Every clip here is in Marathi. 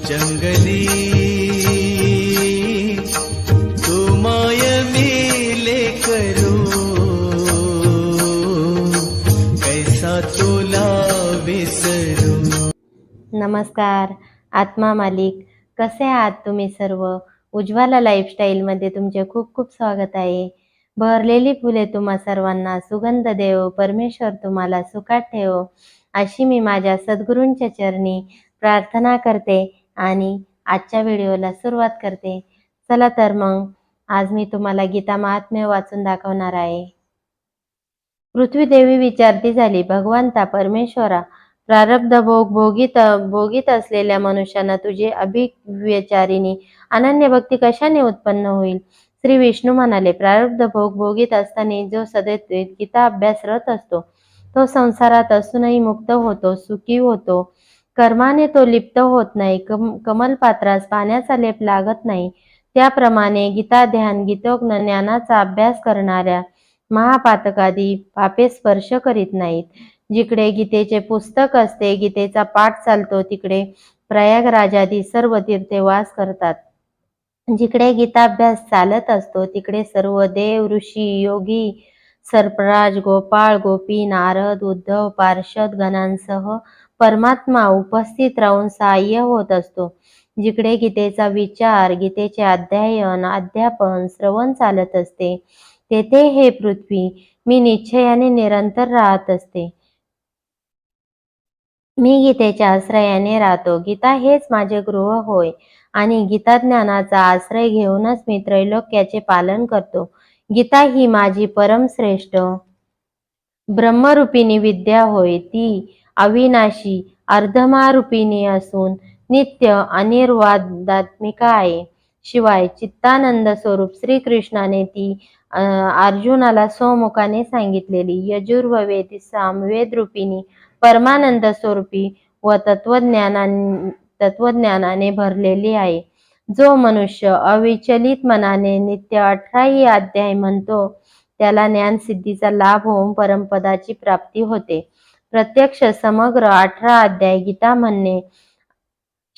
जंगली तू माय मिले करू कैसा तुला विसरू। नमस्कार आत्मा मालिक, कसे आहात तुम्ही सर्व? उज्ज्वला लाईफस्टाईलमध्ये तुमचे खूप खूप स्वागत आहे। बहरलेली फुले तुम्हा सर्वांना सुगंध देव, परमेश्वर तुम्हाला सुखात ठेवो अशी मी माझ्या सद्गुरूंच्या चरणी प्रार्थना करते आणि आजच्या व्हिडिओला सुरुवात करते। चला तर मग आज मी तुम्हाला गीता महात्म्य वाचून दाखवणार आहे। पृथ्वी देवी विचारती झाली, भगवंता परमेश्वरा, प्रारब्ध भोग भोगीत असलेल्या मनुष्यांना तुझे अभिव्यचारिणी अनन्य भक्ती कशाने उत्पन्न होईल? श्री विष्णू म्हणाले, प्रारब्ध भोग भोगीत असताना जो सदैव गीता अभ्यासरत असतो तो संसारात असूनही मुक्त होतो, सुखी होतो। कर्माने तो लिप्त होत नाही, कमलपात्रास पाण्याचा लेप लागत नाही। त्याप्रमाणे गीता ध्यान गीतोज्ञ ज्ञानाचा अभ्यास करणाऱ्या महापातकादी पापे स्पर्श करीत नाहीत। जिकडे गीतेचे पुस्तक असते, गीतेचा पाठ चालतो, तिकडे प्रयागराजादी सर्व तीर्थे वास करतात। जिकडे गीताभ्यास चालत असतो तिकडे सर्व देव, ऋषी, योगी, सर्पराज, गोपाळ, गोपी, नारद, उद्धव, पार्षद गणांसह परमात्मा उपस्थित राहून सहाय्य होत असतो। जिकडे गीतेचा विचार, गीतेचे अध्ययन, अध्यापन, श्रवण चालत असते तेथे हे पृथ्वी मी निश्चयाने निरंतर राहत असते। मी गीतेच्या आश्रयाने राहतो। गीता हेच माझे गृह होय आणि गीता ज्ञानाचा आश्रय घेऊनच मी त्रैलोक्याचे पालन करतो। गीता ही माझी परमश्रेष्ठ ब्रह्मरूपिणी विद्या होय। ती अविनाशी अर्धमारूपिणी असून नित्य अनिर्वादात्मिका आहे। शिवाय चित्तानंद स्वरूप श्रीकृष्णाने ती अर्जुनाला स्वमुखाने सांगितलेली यजुर्वेद सामवेदरूपिणी परमानंद स्वरूपी व तत्वज्ञानाने भरलेली आहे। जो मनुष्य अविचलित मनाने नित्य 18ही अध्याय म्हणतो त्याला ज्ञानसिद्धीचा लाभ होऊन परमपदाची प्राप्ती होते। प्रत्यक्ष समग्र 18 अध्याय गीता म्हणणे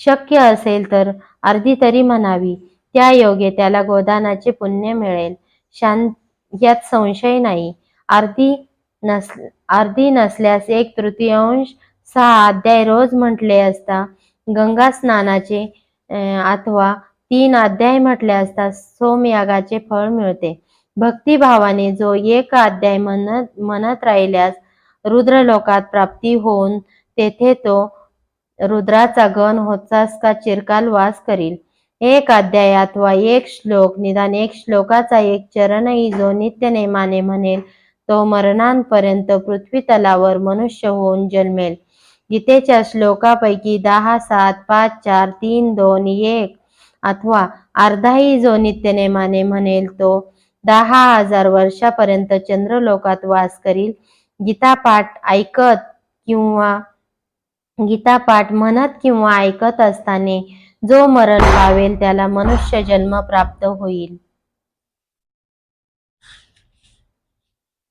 शक्य असेल तर अर्धी तरी म्हणावी, त्या योगे त्याला गोदानाचे पुण्य मिळेल, यात संशय नाही। अर्धी नसल्यास 1/3 6 अध्याय रोज म्हटले असता गंगा स्नानाचे अथवा 3 अध्याय म्हटले असता सोमयागाचे फळ मिळते। भक्तिभावाने जो 1 अध्याय म्हणत राहिल्यास रुद्रलोकात प्राप्ती होऊन तेथे तो रुद्राचा गण होतास चिरकाल वास करील। 1 अध्याय अथवा 1 श्लोक, निदान 1 श्लोकाचा 1 चरणही जो नित्य नेमाने म्हणेल तो मरणांपर्यंत पृथ्वी तलावर मनुष्य होऊन जन्मेल। गीतेच्या श्लोकापैकी 10, 7, 5, 4, 3, 2, 1 अथवा अर्धाही जो नित्य नेमाने म्हणेल तो 10,000 वर्षापर्यंत चंद्रलोकात वास करील। गीता पाठ म्हणत किंवा ऐकत असताना जो मरण पावेल त्याला मनुष्य जन्म प्राप्त होईल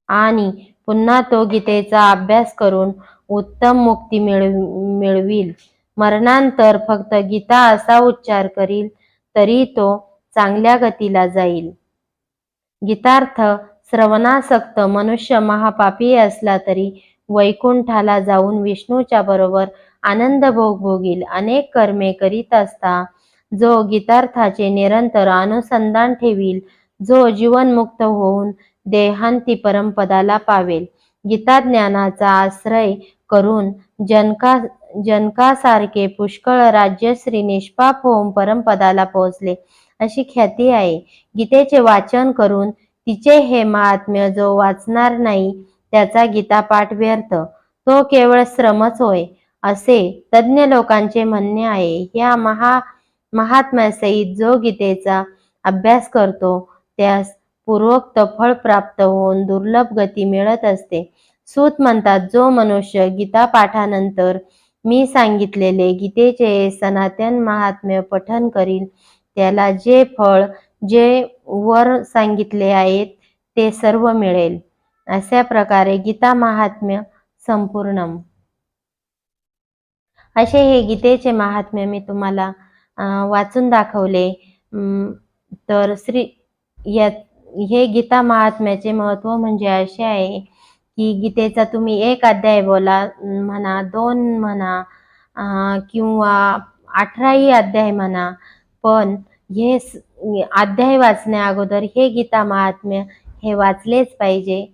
आणि पुन्हा तो गीतेचा अभ्यास करून उत्तम मुक्ती मिळविल। मरणानंतर फक्त गीता असा उच्चार करील तरी तो चांगल्या गतीला जाईल। गीतार्थ श्रवणासक्त मनुष्य महापापी असला तरी वैकुंठाला जाऊन विष्णूच्या बरोबर आनंद भोग भोगील। अनेक कर्मे करीत असता जो गीतार्थाचे निरंतर अनुसंधान ठेवील, जो जीवनमुक्त होऊन देहांती परमपदाला पावेल। गीता ज्ञानाचा आश्रय करून जनकासारखे पुष्कळ राज्यश्री निष्पाप होऊन परमपदाला पोहोचले अशी ख्याती आहे। गीतेचे वाचन करून तिचे हे महात्म्य जो वाचणार नाही त्याचा गीतापाठ व्यर्थ, तो केवळ श्रमच होय असे तज्ञ लोकांचे म्हणणे आहे। ह्या महात्म्यासहित जो गीतेचा अभ्यास करतो त्यास पूर्वोक्त फळ प्राप्त होऊन दुर्लभ गती मिळत असते। सूत म्हणतात, जो मनुष्य गीता पाठानंतर मी सांगितलेले गीतेचे सनातन महात्म्य पठन करील त्याला जे फळ जे वर सांगितले आहेत ते सर्व मिळेल। अशा प्रकारे गीता महात्म्य संपूर्णम असे हे गीतेचे महात्म्य मी तुम्हाला वाचून दाखवले. तर हे गीता महात्म्याचे महत्त्व म्हणजे असे आहे की गीतेचा तुम्ही एक अध्याय बोला म्हणा, 2 म्हणा, किंवा 18ही अध्याय म्हणा, पण हे अध्याय वाचण्या अगोदर हे गीता महात्म्य हे वाचलेच पाहिजे,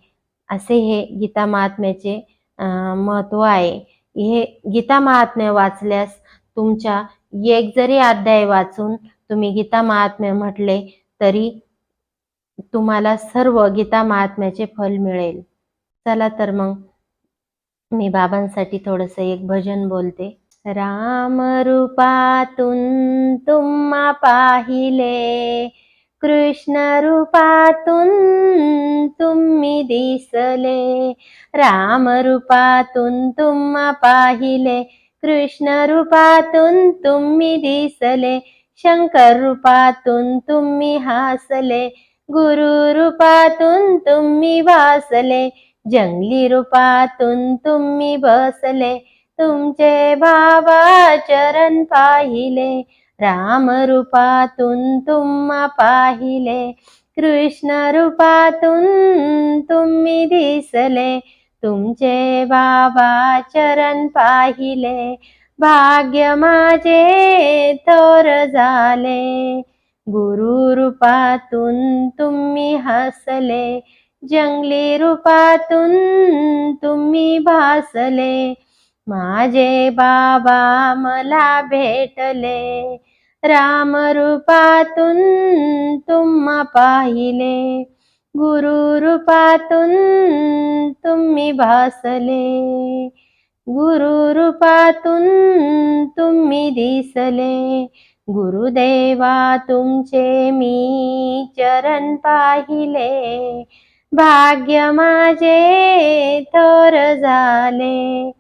असे हे गीता महात्म्याचे महत्त्व आहे. हे गीता महात्म्य वाचल्यास तुमच्या एक जरी अध्याय वाचून तुम्ही गीता महात्म्य म्हटले तरी तुम्हाला सर्व गीता महात्म्याचे फल मिळेल. चला तर मग मी बाबांसाठी थोडंसं एक भजन बोलते. राम रूपातून तुम्हा पाहिले, कृष्ण रूपातून तुम्ही दिसले. राम रूपातून तुम्हा पाहिले, कृष्ण रूपातून तुम्ही दिसले. शंकर रूपातून तुम्ही हासले, गुरु रूपातून तुम्ही भासले. जंगली रूपातून तुम्ही बसले, तुमचे बाबा चरण पाहिले. राम रूपातून तुम्हा पाहिले, कृष्ण रूपातून तुम्ही दिसले. तुमचे बाबा चरण पाहिले, भाग्य माझे थोर झाले. गुरु रूपातून तुम्ही हसले, जंगली रूपातून तुम्ही भासले. माझे बाबा मला भेटले, राम रूपातून तुम्हा पाहिले. गुरु रूपातून तुम्ही भासले, गुरु रूपातून तुम्ही दिसले. गुरुदेवा तुमचे मी चरण पाहिले, भाग्य माझे थोर झाले.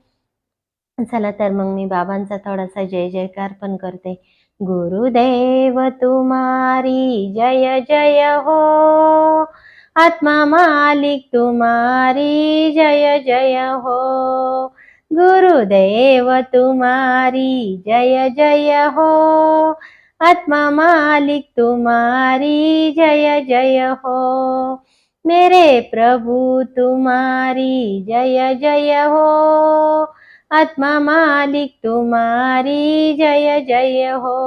चला तर मग मी बाबांचा थोडासा जय जयकार पण करते. गुरुदेव तुम्हारी जय जय हो, आत्मा मालिक तुम्हारी जय जय हो. गुरुदेव तुम्हारी जय जय हो, आत्मा मालिक तुम्हारी जय जय हो. मेरे प्रभु तुम्हारी जय जय हो, आत्मा मालिक तुम्हारी जय जय हो.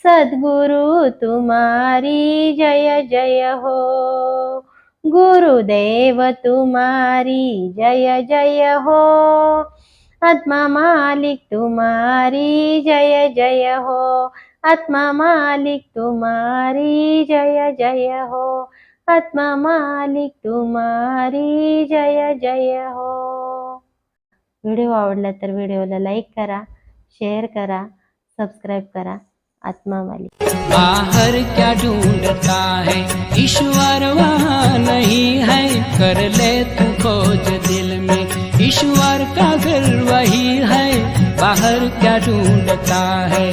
सद्गुरु तुम्हारी जय जय हो. गुरुदेव तुम्हारी जय जय हो, आत्मा मालिक तुम्हारी जय जय हो. आत्मा मालिक तुम्हारी जय जय हो, आत्मा मालिक तुम्हारी जय जय हो. व्हिडिओ आवडला तर व्हिडिओला लाईक करा, शेअर करा, सबस्क्राईब करा. आत्मा मालिक. बाहर क्या ढूंढता है, ईश्वर वहाँ नहीं है. कर ले तू खोज दिल में, ईश्वर का घर वही है. बाहर क्या ढूंढता है.